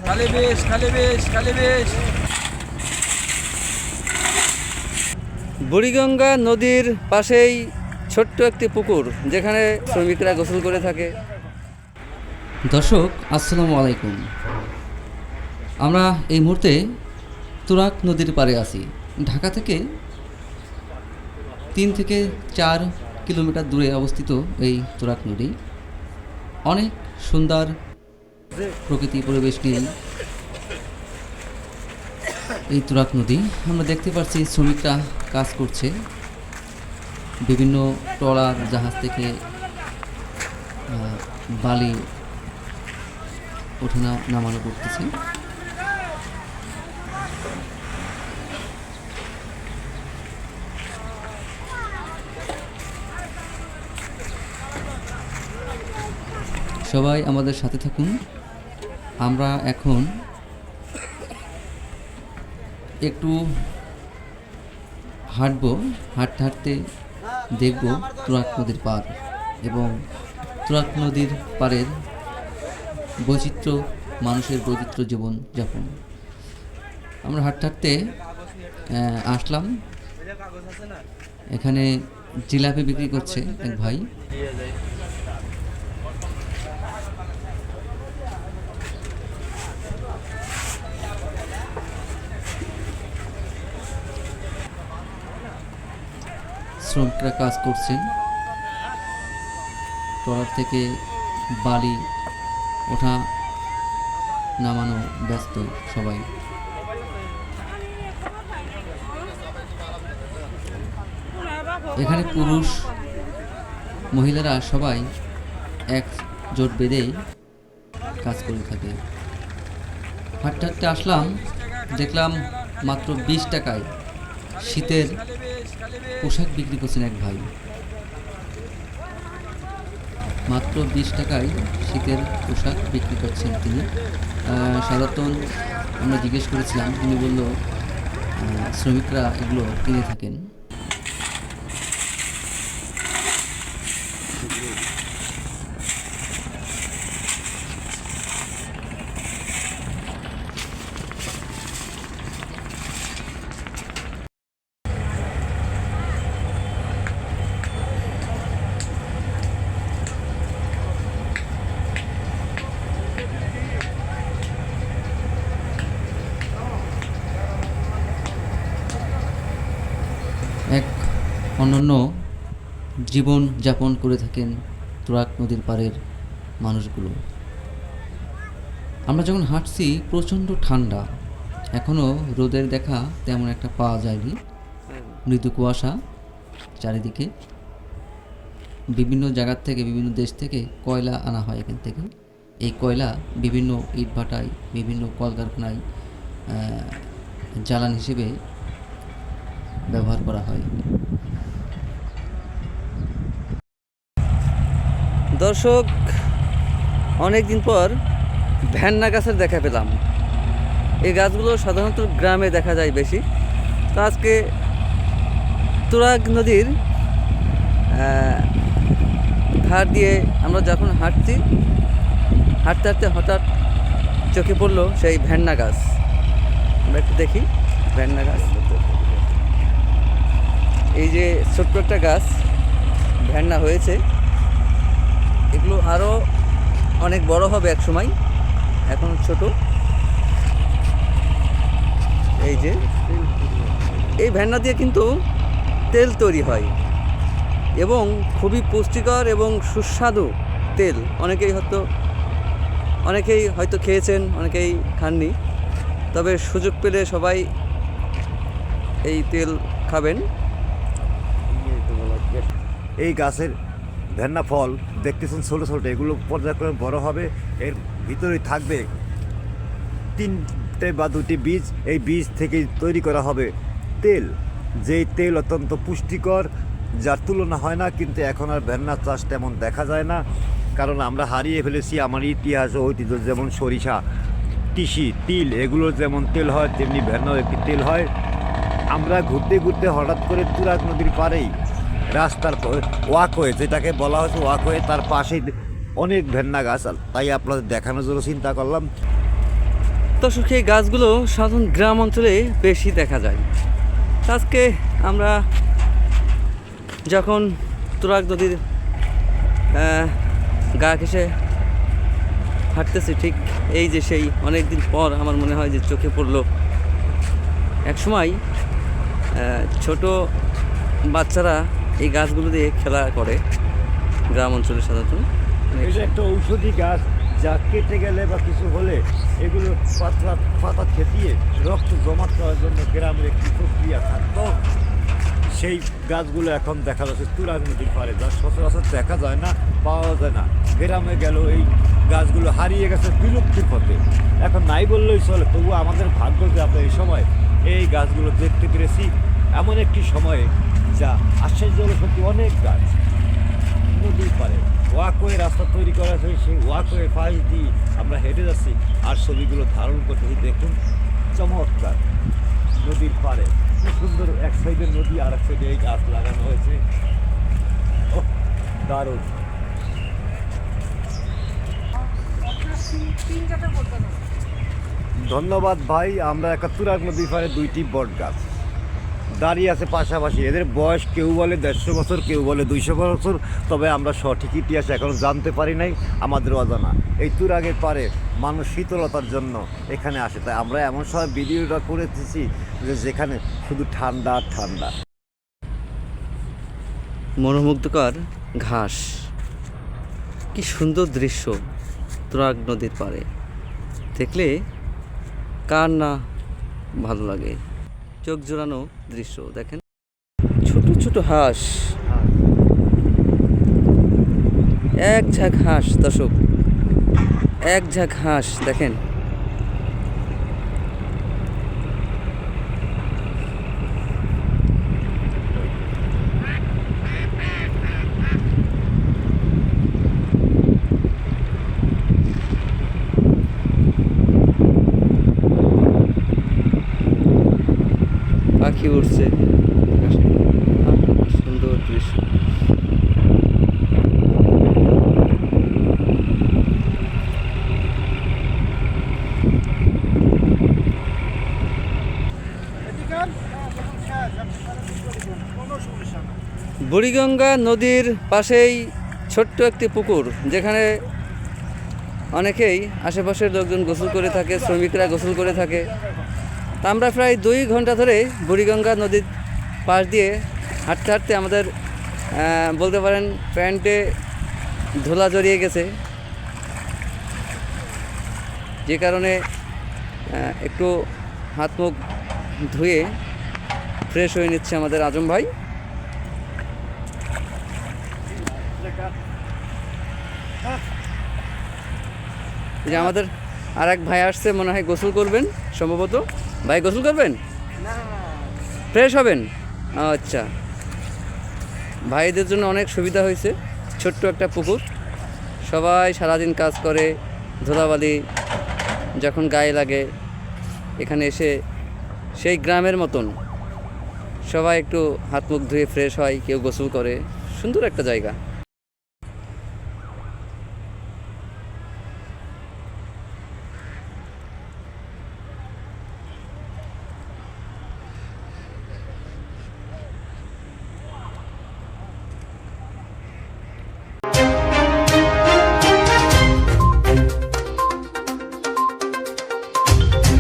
খালি বেশ, খালি বেশ, খালি বেশ। বুড়িগঙ্গা নদীর পাশেই ছোট্ট একটি পুকুর, যেখানে শ্রমিকরা গোসল করে থাকে। দর্শক আসসালামু আলাইকুম। আমরা এই মুহূর্তে তুরাগ নদীর পাড়ে আছি। ঢাকা থেকে 3 থেকে 4 কিলোমিটার দূরে অবস্থিত এই তুরাগ নদী। অনেক সুন্দর প্রকৃতি পরিবেশ নিয়ে এই তুরাগ নদী। আমরা দেখতে পাচ্ছি শ্রমিকরা কাজ করছে, বিভিন্ন ট্রলার জাহাজ থেকে বালি ওঠানো নামানো করতেছে। সবাই আমাদের সাথে থাকুন। আমরা এখন একটু হাঁটবো, হাঁটতে হাঁটতে দেখব তুরাগ নদীর পাড় এবং তুরাগ নদীর পাড়ের বৈচিত্র্য, মানুষের বৈচিত্র্য জীবনযাপন। আমরা হাঁটতে হাঁটতে আসলাম, এখানে জিলাপি বিক্রি করছে এক ভাই। শ্রমিকরা কাজ করছেন, ট্রলার থেকে বালি ওঠা নামানো ব্যস্ত সবাই। এখানে পুরুষ মহিলারা সবাই এক জোট বেঁধেই কাজ করে থাকে। হাঁটতে হাঁটতে আসলাম, দেখলাম মাত্র 20 টাকায় শীতের পোশাক বিক্রি করছেন এক ভাই। মাত্র 20 টাকায় শীতের পোশাক বিক্রি করছেন তিনি। সাধারণত আমরা জিজ্ঞেস করেছিলাম, তিনি বলল শ্রমিকরা এগুলো কিনে থাকেন। এক অনন্য জীবন যাপন করে থাকেন তুরাগ নদীর পাড়ের মানুষগুলো। আমরা যখন হাঁটছি প্রচণ্ড ঠান্ডা, এখনও রোদের দেখা তেমন একটা পাওয়া যায়নি। মৃদু কুয়াশা চারিদিকে। বিভিন্ন জায়গার থেকে, বিভিন্ন দেশ থেকে কয়লা আনা হয় এখান থেকে। এই কয়লা বিভিন্ন ইটভাটায়, বিভিন্ন কলকারখানায় জ্বালানি হিসেবে ব্যবহার করা হয়। দর্শক, অনেক দিন পর ভ্যান্না গাছের দেখা পেলাম। এই গাছগুলো সাধারণত গ্রামে দেখা যায় বেশি। তো আজকে তুরাগ নদীর ধার দিয়ে আমরা যখন হাঁটছি, হাঁটতে হাঁটতে হঠাৎ চোখে পড়লো সেই ভ্যান্না গাছ। আমরা একটু দেখি ভ্যান্না গাছ। এই যে ছোট্ট একটা গাছ ভ্যান্না হয়েছে, এগুলো আরও অনেক বড় হবে এক সময়, এখন ছোট। এই যে এই ভ্যান্না দিয়ে কিন্তু তেল তৈরি হয় এবং খুবই পুষ্টিকর এবং সুস্বাদু তেল। অনেকেই হয়তো খেয়েছেন, অনেকেই খাননি, তবে সুযোগ পেলে সবাই এই তেল খাবেন। এই গাছের ভ্যান্না ফল দেখতেছেন ছোটো ছোটো, এগুলো পর্যায়ক্রমে বড় হবে। এর ভিতরে থাকবে 3টে বা 2টি বীজ। এই বীজ থেকে তৈরি করা হবে তেল, যেই তেল অত্যন্ত পুষ্টিকর, যার তুলনা হয় না। কিন্তু এখন আর ভ্যান্না চাষ তেমন দেখা যায় না, কারণ আমরা হারিয়ে ফেলেছি আমার ইতিহাস ও ঐতিহ্য। যেমন সরিষা, তিসি, তিল, এগুলোর যেমন তেল হয় তেমনি ভ্যান্নাও একটি তেল হয়। আমরা ঘুরতে ঘুরতে হঠাৎ করে তুরাগ নদীর পাড়েই রাস্তার ওয়াকওয়ে, যেটাকে বলা হচ্ছে ওয়াকওয়ে, তার পাশেই অনেক ভেন্না গাছ, তাই আপনাদের দেখানোর জন্য চিন্তা করলাম। দর্শক, এই গাছগুলো সাধারণ গ্রাম অঞ্চলে বেশি দেখা যায়। আজকে আমরা যখন তুরাগ নদীর গা ঘেঁষে হাঁটতেছি, ঠিক এই যে সেই অনেক দিন পর আমার মনে হয় যে চোখে পড়লো এক সময় ছোট বাচ্চারা এই গাছগুলো দিয়ে খেলা করে গ্রাম অঞ্চলে সাধারণত। এটা একটা ঔষধি গাছ, যা কেটে গেলে বা কিছু হলে এগুলো পাতা থেতিয়ে রক্ত জমা করার জন্য গ্রামের একটি প্রক্রিয়া থাকতো। সেই গাছগুলো এখন দেখা যাচ্ছে তুরাগ নদীর পাড়ে, যা সচরাচর দেখা যায় না, পাওয়া যায় না। গ্রামে গেল এই গাছগুলো হারিয়ে গেছে বিলুপ্তির পথে, এখন নাই বললেই চলে। তবু আমাদের ভাগ্য যে আমরা এই সময় এই গাছগুলো দেখতে পেরেছি, এমন একটি সময়ে যা আশ্চর্য হলো সত্যি। অনেক গাছ নদীর পাড়ে ওয়াকওয়ে রাস্তা তৈরি করা হয়েছে, সেই ওয়াকওয়ে পাশ দিয়ে আমরা হেঁটে যাচ্ছি আর ছবিগুলো ধারণ করতেছি। দেখুন, চমৎকার নদীর পাড়ে খুব সুন্দর, এক সাইডে নদী আর এক সাইডে এই গাছ লাগানো হয়েছে। ওহ, দারুণ। ধন্যবাদ ভাই। আমরা একটা তুরাগ নদীর পাড়ে দুইটি বট গাছ দাঁড়িয়ে আছে পাশাপাশি। এদের বয়স কেউ বলে 150 বছর, কেউ বলে 200 বছর, তবে আমরা সঠিক ইতিহাস এখনো জানতে পারি নাই, আমাদের অজানা। এই তুরাগের পারে মানুষ শীতলতার জন্য এখানে আসে, তাই আমরা এমন সময় ভিডিওটা করেছি যে যেখানে শুধু ঠান্ডা আর ঠান্ডা। মনোমুগ্ধকর ঘাস, কি সুন্দর দৃশ্য তুরাগ নদীর পাড়ে, দেখলে কার না ভালো লাগে। চোখ জোড়ানো দৃশ্য দেখেন, ছোট ছোট হাঁস, এক ঝাঁক হাঁস। দর্শক, এক ঝাঁক হাঁস দেখেন। পাখি উড়ছে আকাশে, সুন্দর দৃশ্য। বুড়িগঙ্গা নদীর পাশেই ছোট্ট একটি পুকুর, যেখানে অনেকেই আশেপাশের লোকজন গোসল করে থাকে, শ্রমিকরা গোসল করে থাকে। তা আমরা প্রায় 2 ঘন্টা ধরে বুড়িগঙ্গা নদীর পাশ দিয়ে হাঁটতে হাঁটতে আমাদের বলতে পারেন প্যান্টে ধুলা জড়িয়ে গেছে, যে কারণে একটু হাত মুখ ধুয়ে ফ্রেশ হয়ে নিচ্ছে আমাদের আজম ভাই। যে আমাদের আর এক ভাই আসছে, মনে হয় গোসল করবেন সম্ভবত। ভাই গোসল করবেন? ফ্রেশ হবেন? আচ্ছা, ভাইদের জন্য অনেক সুবিধা হয়েছে, ছোট্ট একটা পুকুর। সবাই সারাদিন কাজ করে, ধুলাবালি যখন গায়ে লাগে, এখানে এসে সেই গ্রামের মতন সবাই একটু হাত মুখ ধুয়ে ফ্রেশ হয়, কেউ গোসল করে। সুন্দর একটা জায়গা।